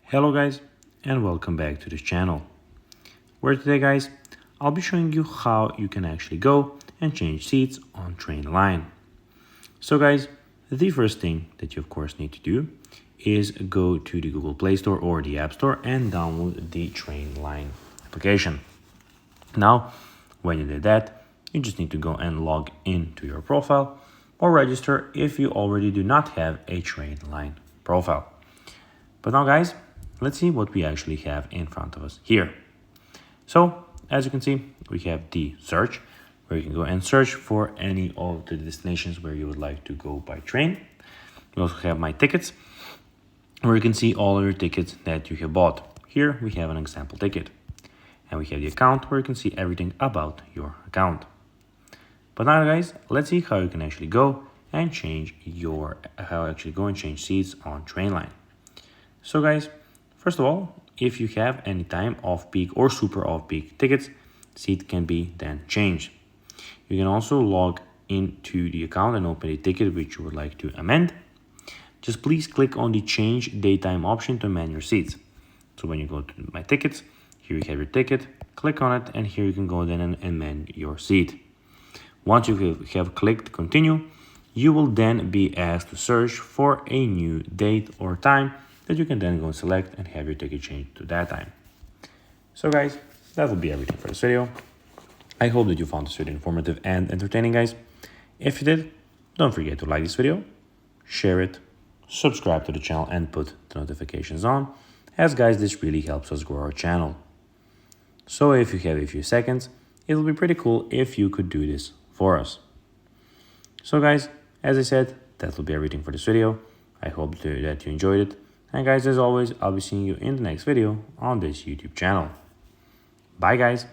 Hello guys, and welcome back to this channel, where today guys I'll be showing you how you can actually go and change seats on Trainline. So guys, the first thing that you of course need to do is go to the Google Play Store or the App Store and download the Trainline application. Now when you did that, you just need to go and log into your profile or register if you already do not have a Trainline profile. But now guys, let's see what we actually have in front of us here. So as you can see, we have the search, where you can go and search for any of the destinations where you would like to go by train. We also have my tickets, where you can see all of your tickets that you have bought. Here we have an example ticket. And we have the account, where you can see everything about your account. But now guys, let's see how you can actually go and change seats on Trainline. So guys, first of all, if you have any time off-peak or super off-peak tickets, seat can be then changed. You can also log into the account and open a ticket which you would like to amend. Just please click on the change daytime option to amend your seats. So when you go to my tickets, here you have your ticket, click on it, and here you can go then and amend your seat. Once you have clicked continue, you will then be asked to search for a new date or time that you can then go and select and have your ticket changed to that time. So guys, that will be everything for this video. I hope that you found this video informative and entertaining, guys. If you did, don't forget to like this video, share it, subscribe to the channel, and put the notifications on, as guys, this really helps us grow our channel. So if you have a few seconds, it will be pretty cool if you could do this for us. So guys, as I said, that will be everything for this video. I hope that you enjoyed it. And guys, as always, I'll be seeing you in the next video on this YouTube channel. Bye guys.